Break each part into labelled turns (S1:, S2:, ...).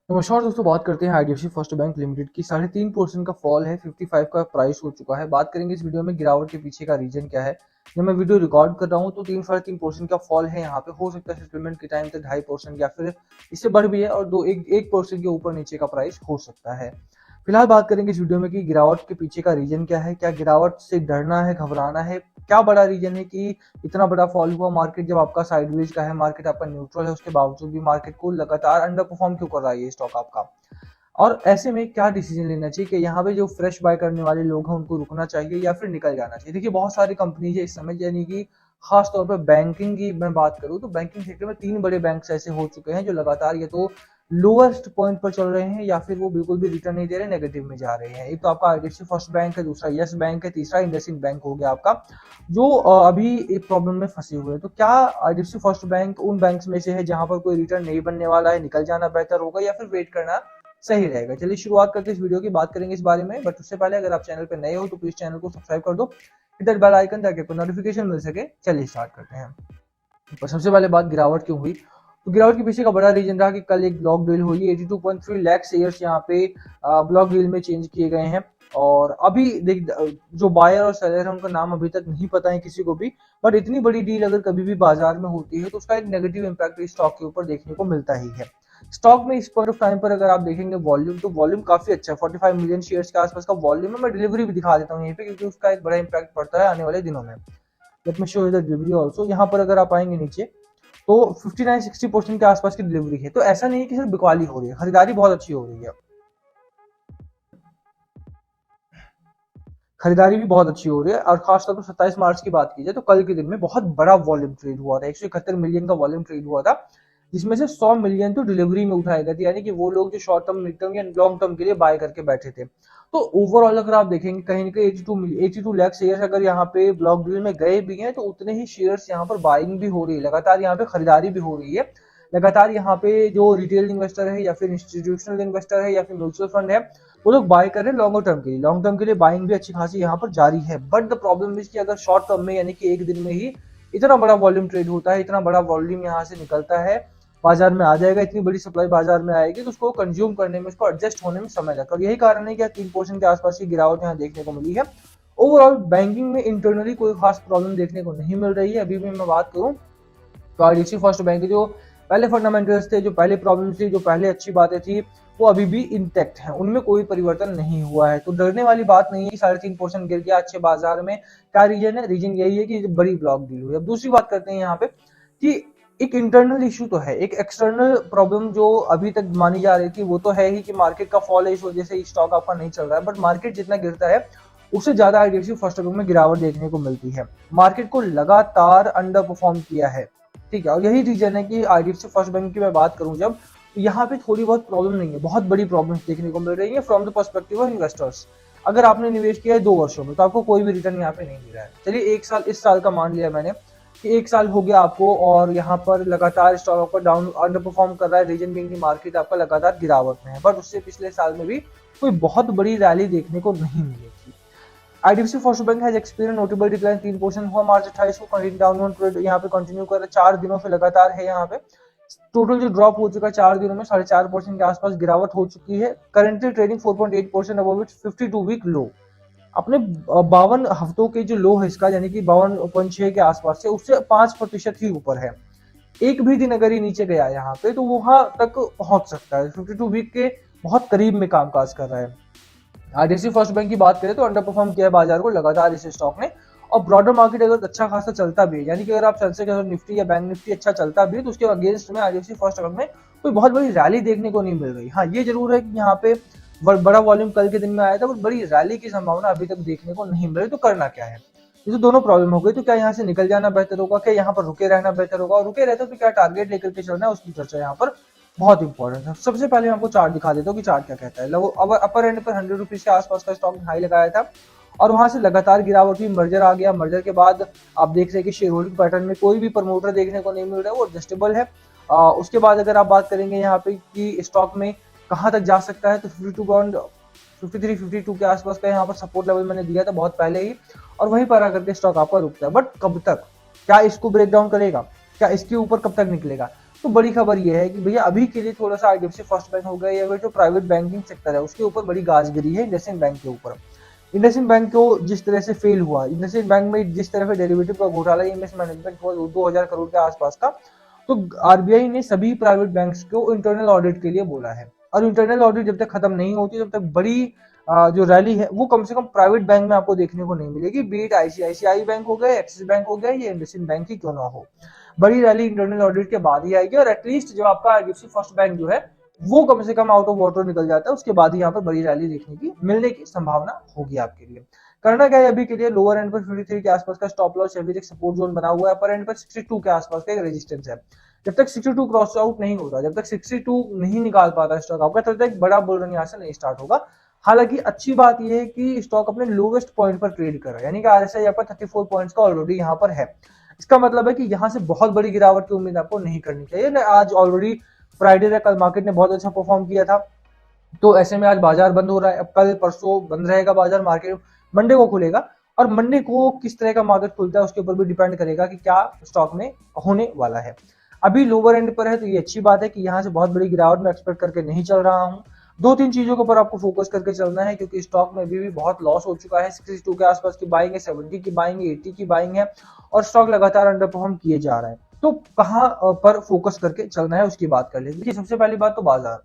S1: नमस्कार दोस्तों, बात करते हैं आईडीएफसी फर्स्ट बैंक लिमिटेड की। 3.5% का फॉल है, 55 का प्राइस हो चुका है। बात करेंगे इस वीडियो में गिरावट के पीछे का रीजन क्या है। जब मैं वीडियो रिकॉर्ड कर रहा हूँ तो 3-3.5% का फॉल है यहाँ पे। हो सकता है सेटलमेंट के टाइम तक 2.5% या फिर इससे बढ़ भी है, और 1% के ऊपर नीचे का प्राइस हो सकता है। फिलहाल बात करेंगे इस वीडियो में कि गिरावट के पीछे का रीजन क्या है। क्या गिरावट से डरना है, घबराना है? क्या बड़ा रीजन है कि इतना बड़ा फॉल हुआ मार्केट? जब आपका साइडवेज का है, मार्केट आपका न्यूट्रल है, उसके बावजूद भी मार्केट को लगातार अंडर परफॉर्म क्यों कर रहा है ये स्टॉक आपका? और ऐसे में क्या डिसीजन लेना चाहिए कि यहाँ पे जो फ्रेश बाय करने वाले लोग हैं उनको रुकना चाहिए या फिर निकल जाना चाहिए? देखिए, बहुत सारी कंपनीज है इस समय, यानी कि खास तौर पर बैंकिंग की मैं बात करूँ तो बैंकिंग सेक्टर में 3 बड़े बैंक्स ऐसे हो चुके हैं जो लगातार ये तो लोएस्ट पॉइंट पर चल रहे हैं या फिर वो बिल्कुल भी रिटर्न नहीं दे रहे, नेगेटिव में जा रहे हैं। एक तो आपका आईडीएफसी फर्स्ट बैंक है, दूसरा यस बैंक है, तीसरा इंडसइंड बैंक हो गया आपका, जो अभी एक प्रॉब्लम में फंसे हुए हैं। तो क्या आईडीएफसी फर्स्ट बैंक उन बैंक्स में से है जहां पर कोई रिटर्न नहीं बनने वाला है, निकल जाना बेहतर होगा या फिर वेट करना सही रहेगा? चलिए शुरुआत करते हैं इस वीडियो की, बात करेंगे इस बारे में। बट उससे पहले अगर आप चैनल पर नए हो तो प्लीज चैनल को सब्सक्राइब कर दो, इधर बेल आइकन, ताकि आपको नोटिफिकेशन मिल सके। चलिए स्टार्ट करते हैं। तो सबसे पहले बात गिरावट क्यों हुई, तो गिरावट के पीछे का बड़ा रीजन रहा कि कल एक ब्लॉक डील हुई। 82.3 लाख शेयर्स यहाँ पे ब्लॉक डील में चेंज किए गए हैं। और अभी देख, जो बायर और सेलर है उनका नाम अभी तक नहीं पता है किसी को भी। बट इतनी बड़ी डील अगर कभी भी बाजार में होती है तो उसका एक नेगेटिव इंपैक्ट स्टॉक के ऊपर देखने को मिलता ही है। स्टॉक में इस पॉइंट ऑफ टाइम पर अगर आप देखेंगे वॉल्यूम, तो वॉल्यूम काफी अच्छा है, 45 मिलियन शेयर्स के आसपास का वॉल्यूम है। मैं डिलीवरी भी दिखा देता हूँ यहीं पे, क्योंकि उसका एक बड़ा इंपैक्ट पड़ता है आने वाले दिनों में। Let me show you the delivery also. यहाँ पर अगर आप आएंगे नीचे तो 59-60% के आसपास की डिलीवरी है। तो ऐसा नहीं है कि सिर्फ बिकवाली हो रही है, खरीदारी बहुत अच्छी हो रही है। खरीदारी भी बहुत अच्छी हो रही है। और खासतौर पर 27 मार्च की बात की जाए तो कल के दिन में बहुत बड़ा वॉल्यूम ट्रेड हुआ था, 171 मिलियन का वॉल्यूम ट्रेड हुआ था, जिसमें से 100 मिलियन तो डिलीवरी में उठाए गए थे, यानी कि वो लोग जो शॉर्ट टर्म, मिड टर्म या लॉन्ग टर्म के लिए बाय करके बैठे थे। तो ओवरऑल अगर आप देखेंगे कहीं ना कहीं 82 लाख शेयर अगर यहाँ पे ब्लॉक डील में गए भी हैं तो उतने ही शेयर्स यहाँ पर बाइंग भी हो रही है, लगातार यहाँ पे खरीदारी भी हो रही है। लगातार यहाँ पे जो रिटेल इन्वेस्टर है या फिर इंस्टीट्यूशनल इन्वेस्टर है या फिर म्यूचुअल फंड है, वो लोग बाय कर रहे हैं लॉन्गर टर्म के लिए। लॉन्ग टर्म के लिए बाइंग भी अच्छी खासी यहाँ पर जारी है। बट द प्रॉब्लम इज कि अगर शॉर्ट टर्म में, यानी कि एक दिन में ही इतना बड़ा वॉल्यूम ट्रेड होता है, इतना बड़ा वॉल्यूम यहाँ से निकलता है, बाजार में आ जाएगा, इतनी बड़ी सप्लाई बाजार में आएगी, तो उसको कंज्यूम करने में, उसको एडजस्ट होने में समय लगता है। और यही कारण है कि 3% के आसपास की गिरावट यहाँ देखने को मिली है। ओवरऑल बैंकिंग में इंटरनली कोई खास प्रॉब्लम देखने को नहीं मिल रही है अभी भी। मैं बात करूँ तो आईडीएफसी फर्स्ट बैंक के जो पहले फंडामेंटल्स थे, जो पहले प्रॉब्लम्स थी, जो पहले अच्छी बातें थी, वो अभी भी इंटैक्ट है, उनमें कोई परिवर्तन नहीं हुआ है। तो डरने वाली बात नहीं है कि 3.5% गिर गया अच्छे बाजार में। क्या रीजन है? रीजन यही है कि बड़ी ब्लॉक डील हुई। अब दूसरी बात करते हैं यहाँ पे कि एक इंटरनल इशू तो है, एक एक्सटर्नल प्रॉब्लम जो अभी तक मानी जा रही थी वो तो है ही कि मार्केट का फॉल है, इस वजह से स्टॉक आपका नहीं चल रहा है। बट मार्केट जितना गिरता है उससे ज्यादा आईडीएफसी फर्स्ट बैंक में गिरावट देखने को मिलती है। मार्केट को लगातार अंडर परफॉर्म किया है, ठीक है। और यही रीजन है कि आईडीएफसी फर्स्ट बैंक की मैं बात करूं जब, तो यहाँ पे थोड़ी बहुत प्रॉब्लम नहीं है, बहुत बड़ी प्रॉब्लम्स देखने को मिल रही है from the perspective of investors. अगर आपने निवेश किया है 2 वर्षों में तो आपको कोई भी रिटर्न यहाँ पे नहीं मिल रहा है। चलिए एक साल, इस साल का मान लिया मैंने कि एक साल हो गया आपको, और यहाँ पर लगातार स्टॉक आपका डाउन, अंडर परफॉर्म कर रहा है। रीजन बिंग की मार्केट आपका लगातार गिरावट में है, बट उससे पिछले साल में भी कोई बहुत बड़ी रैली देखने को नहीं मिली थी। IDFC first bank has experience notable decline, 3% हुआ मार्च 28 को, कंटिन्यू डाउनवर्ड ट्रेंड यहाँ पे कंटिन्यू कर रहा है, 4 दिनों से लगातार है। यहाँ पे टोटल जो ड्रॉप हो चुका है 4 दिनों में 4.5% के आसपास गिरावट हो चुकी है। Currently trading 4.8% above its 52 week low. अपने 52 हफ्तों के जो लो है इसका, यानी कि 52.6 के आसपास से, उससे 5% ही ऊपर है। एक भी दिन अगर ये नीचे गया यहाँ पे तो वहां तक पहुंच सकता है, 52 वीक के बहुत करीब में कामकाज कर रहा है। आईडीएफसी फर्स्ट बैंक की बात करें तो अंडर परफॉर्म किया है बाजार को लगातार इस स्टॉक ने। और ब्रॉडर मार्केट अगर अच्छा खासा चलता भी है, यानी कि अगर आप सेंसेक्स अगर निफ्टी या बैंक निफ्टी अच्छा चलता भी है, तो उसके अगेंस्ट में आईडीएफसी फर्स्ट बैंक में कोई बहुत बड़ी रैली देखने को नहीं मिल रही। हाँ, ये जरूर है कि यहाँ पे बड़ा वॉल्यूम कल के दिन में आया था, बट बड़ी रैली की संभावना अभी तक देखने को नहीं मिल रही। तो करना क्या है? ये तो दोनों प्रॉब्लम हो गई। तो क्या यहाँ से निकल जाना बेहतर होगा, क्या यहाँ पर रुके रहना बेहतर होगा? और रुके रहते तो क्या टारगेट लेकर के चलना है, उसकी चर्चा यहाँ पर बहुत इंपॉर्टेंट है। सबसे पहले मैं आपको चार्ट दिखा देता हूँ कि चार्ट क्या कहता है। अब अपर एंड पर 100 रुपीज के आसपास का स्टॉक हाई लगाया था, और वहां से लगातार गिरावट हुई, मर्जर आ गया। मर्जर के बाद आप देख रहे हैं कि शेयर होल्डिंग पैटर्न में कोई भी प्रमोटर देखने को नहीं मिल रहा है, वो एडजस्टेबल है। उसके बाद अगर आप बात करेंगे यहाँ पे कि स्टॉक में कहाँ तक जा सकता है, तो 53-52 के आसपास का यहाँ पर सपोर्ट लेवल मैंने दिया था बहुत पहले ही, और वहीं पर आकर के स्टॉक आपका रुकता है। बट कब तक? क्या इसको ब्रेक डाउन करेगा? क्या इसके ऊपर कब तक निकलेगा? तो बड़ी खबर ये है कि भैया अभी के लिए थोड़ा सा आईडीएफसी फर्स्ट बैंक हो गया या फिर जो प्राइवेट बैंकिंग सेक्टर है उसके ऊपर बड़ी गाज गिरी है इंडसइंड बैंक के ऊपर। इंडसइंड बैंक को जिस तरह से फेल हुआ, इंडसइंड बैंक में जिस तरह से डेरिवेटिव का घोटाला ईएमएस मैनेजमेंट हुआ 2000 करोड़ के आसपास का, तो आरबीआई ने सभी प्राइवेट बैंक्स को इंटरनल ऑडिट के लिए बोला है। और इंटरनल ऑडिट जब तक खत्म नहीं होती तब तक बड़ी जो रैली है वो कम से कम प्राइवेट बैंक में आपको देखने को नहीं मिलेगी, बीट आईसीआईसीआई बैंक हो गया, एक्सिस बैंक हो गया, ये इंडसइंड बैंक ही क्यों ना हो। बड़ी रैली इंटरनल ऑडिट के बाद ही आएगी और एटलीस्ट जो आपका आईडीएफसी फर्स्ट बैंक जो है वो कम से कम आउट ऑफ वाटर निकल जाता है, उसके बाद ही यहाँ पर बड़ी रैली देखने की मिलने की संभावना होगी आपके लिए। करना क्या है अभी के लिए, लोअर एंड पर 53 के आसपास का स्टॉप लॉस एक सपोर्ट जोन बना हुआ है, अपर एंड पर 62 के आसपास का एक रेजिस्टेंस है। जब तक 62 क्रॉस आउट नहीं होता, जब तक 62 नहीं निकाल पाता स्टॉक आपका, तब तक बड़ा बुल रन यहाँ से नहीं स्टार्ट होगा। हालांकि अच्छी बात यह है कि स्टॉक अपने लोवेस्ट पॉइंट पर ट्रेड कर रहा है, यानी कि आरएसआई यहाँ पर 34 पॉइंट्स का ऑलरेडी यहाँ पर है। इसका मतलब है कि यहाँ से बहुत बड़ी गिरावट की उम्मीद आपको नहीं करनी चाहिए। आज ऑलरेडी फ्राइडे तक कल मार्केट ने बहुत अच्छा परफॉर्म किया था, तो ऐसे में आज बाजार बंद हो रहा है। अब कल परसों बंद रहेगा बाजार, मार्केट मंडे को खुलेगा और मंडे को किस तरह का मार्केट खुलता है उसके ऊपर भी डिपेंड करेगा कि क्या स्टॉक में होने वाला है। अभी लोअर एंड पर है तो ये अच्छी बात है कि यहाँ से बहुत बड़ी गिरावट में एक्सपेक्ट करके नहीं चल रहा हूँ। दो तीन चीजों के ऊपर आपको फोकस करके चलना है क्योंकि स्टॉक में अभी भी बहुत लॉस हो चुका है। 62 के आसपास की बाइंग है, 70 की बाइंग है, 80 की बाइंग है और स्टॉक लगातार अंडर परफॉर्म किए जा रहा है। तो कहाँ पर फोकस करके चलना है उसकी बात कर लेते हैं। सबसे पहली बात तो बाजार,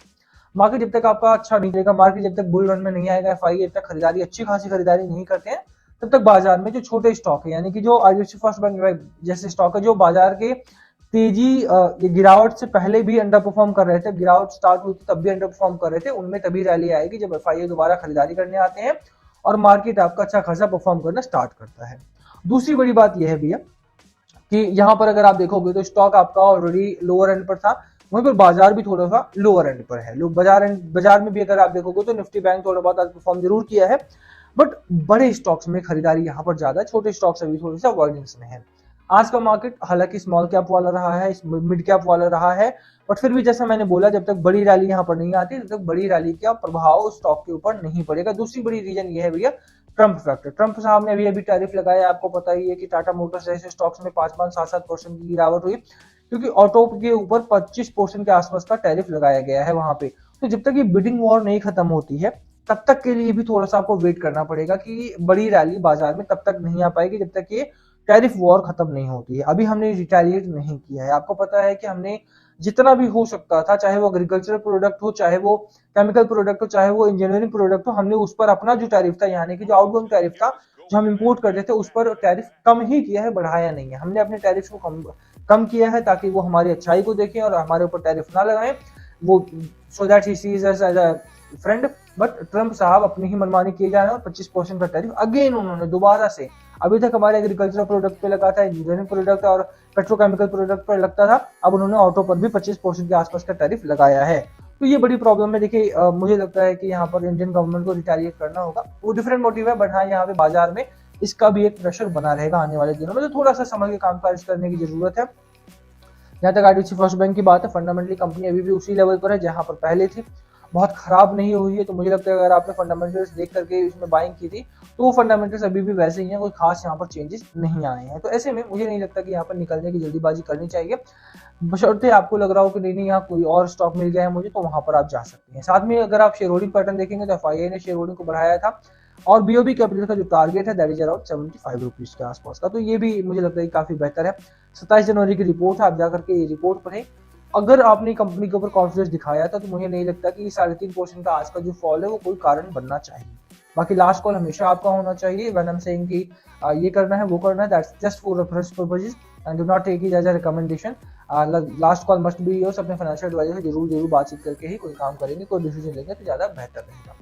S1: मार्केट जब तक आपका अच्छा नहीं रहेगा, मार्केट जब तक बुल रन में नहीं आएगा, एफआई जब तक खरीदारी अच्छी खासी खरीदारी नहीं करते हैं, तब तक बाजार में जो छोटे स्टॉक है यानी कि जो आईडीएफसी फर्स्ट बैंक जैसे स्टॉक है जो बाजार के तेजी गिरावट से पहले भी अंडर परफॉर्म कर रहे थे, गिरावट स्टार्ट हुई थी तब भी अंडर परफॉर्म कर रहे थे, उनमें तभी रैली आएगी जब एफआई दोबारा खरीदारी करने आते हैं और मार्केट आपका अच्छा खासा परफॉर्म करना स्टार्ट करता है। दूसरी बड़ी बात यह है भैया कि यहाँ पर अगर आप देखोगे तो स्टॉक आपका ऑलरेडी लोअर एंड पर था, वहीं पर बाजार भी थोड़ा सा लोअर एंड पर है। लोग बाजार में भी अगर आप देखोगे तो निफ्टी बैंक थोड़ा बहुत आज परफॉर्म जरूर किया है, बट बड़े स्टॉक्स में खरीदारी यहाँ पर ज्यादा है, छोटे स्टॉक्स अभी थोड़े से अवॉइडेंस में है। आज का मार्केट हालांकि स्मॉल कैप वाला रहा है, मिड कैप वाला रहा है, बट फिर भी जैसा मैंने बोला जब तक बड़ी रैली यहाँ पर नहीं आती तब तक बड़ी रैली का प्रभाव स्टॉक के ऊपर नहीं पड़ेगा। दूसरी बड़ी रीजन ये है भैया ट्रम्प फैक्टर। ट्रम्प साहब ने अभी टैरिफ लगाया, आपको पता ही है कि टाटा मोटर्स जैसे स्टॉक्स में 5-7% की गिरावट हुई क्योंकि ऑटो के ऊपर 25% के आसपास का टैरिफ लगाया गया है वहां पे। तो जब तक ये बिडिंग वॉर नहीं खत्म होती है तब तक के लिए भी थोड़ा सा आपको वेट करना पड़ेगा कि बड़ी रैली बाजार में तब तक नहीं आ पाएगी जब तक ये टैरिफ वॉर खत्म नहीं होती है। अभी हमने रिटेलिएट नहीं किया है, आपको पता है कि हमने जितना भी हो सकता था, चाहे वो एग्रीकल्चरल प्रोडक्ट हो, चाहे वो केमिकल प्रोडक्ट हो, चाहे वो इंजीनियरिंग प्रोडक्ट हो, हमने उस पर अपना जो टैरिफ था यानी कि जो आउटगोइंग टैरिफ था जो हम इंपोर्ट करते थे उस पर टैरिफ कम ही किया है, बढ़ाया नहीं है। हमने अपने टैरिफ को कम किया है ताकि वो हमारी अच्छाई को देखें और हमारे ऊपर टैरिफ ना लगाएं, वो so that he sees us as a friend. But Trump साहब अपनी ही मनमानी किए जा रहे हैं और 25% का टैरिफ अगेन उन्होंने दोबारा से, अभी तक हमारे एग्रीकल्चरल प्रोडक्ट पे लगा था, इंजीनियरिंग प्रोडक्ट और पेट्रोकेमिकल प्रोडक्ट पर लगता था, अब उन्होंने ऑटो पर भी 25% के आसपास का टैरिफ लगाया है। तो ये बड़ी प्रॉब्लम है। देखिए मुझे लगता है कि यहाँ पर इंडियन गवर्नमेंट को रिटेलिएट करना होगा, वो डिफरेंट मोटिव है, बट हाँ यहाँ पे बाजार में इसका भी एक प्रेशर बना रहेगा आने वाले दिनों में, तो थोड़ा सा समझ के कामकाज करने की जरूरत है। जहाँ तक आईडीएफसी फर्स्ट बैंक की बात है, फंडामेंटली कंपनी अभी भी उसी लेवल पर है जहां पर पहले थी, बहुत खराब नहीं हुई है। तो मुझे लगता है अगर आपने फंडामेंटल्स देख करके इसमें बाइंग की थी तो वो फंडामेंटल्स अभी भी वैसे ही हैं, कोई खास यहाँ पर चेंजेस नहीं आए हैं। तो ऐसे में मुझे नहीं लगता कि यहाँ पर निकलने की जल्दीबाजी करनी चाहिए, बशर्ते आपको लग रहा हो कि नहीं यहाँ कोई और स्टॉक मिल गया है मुझे, तो वहां पर आप जा सकते हैं। साथ में अगर आप शेयर होल्डिंग पैटर्न देखेंगे तो एफआईआई ने शेयर होल्डिंग को बढ़ाया था और बीओबी कैपिटल का जो टारगेट है दैट इज अराउंड 75 रुपीज के आसपास का, तो ये भी मुझे लगता है काफी बेहतर है। 27 जनवरी की रिपोर्ट है, आप जाकर के ये रिपोर्ट पढ़ें। अगर आपने कंपनी के ऊपर कॉन्फिडेंस दिखाया था तो मुझे नहीं लगता कि 3.5% का आज का जो फॉल है वो कोई कारण बनना चाहिए। बाकी लास्ट कॉल हमेशा आपका होना चाहिए व्हेन आई एम सेइंग कि ये करना है वो करना है, that's just for reference purposes and do not take it as a recommendation. Last call must be yours. अपने फाइनेंशियल एडवाइजर से जरूर बातचीत करके ही कोई काम करेंगे, कोई डिसीजन लेंगे तो ज्यादा बेहतर रहेगा।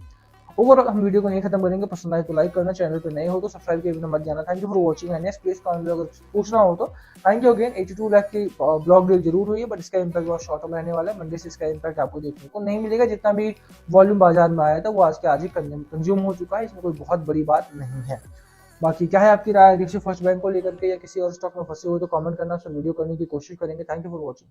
S1: ओवरऑल हम वीडियो को नहीं खत्म करेंगे, पसंद आए तो लाइक करना, चैनल पे नए हो तो सब्सक्राइब के बिना मत जाना। Thank you for watching and please comment में अगर पूछना हो तो। Thank you again. 82 लाख की ब्लॉक डील जरूर हुई है बट इसका इंपैक्ट बहुत शॉर्ट टर्म रहने वाला है। मंडे से इसका इंपैक्ट आपको देखने को नहीं मिलेगा। जितना भी वॉल्यूम बाजार में आया था वो आज के आज ही कंज्यूम हो चुका है, इसमें कोई बहुत बड़ी बात नहीं है। बाकी क्या है आपकी राय आईडीएफसी फर्स्ट बैंक को लेकर के या किसी और स्टॉक में फंसे हुए तो कमेंट करना, वीडियो करने की कोशिश करेंगे। Thank you for watching.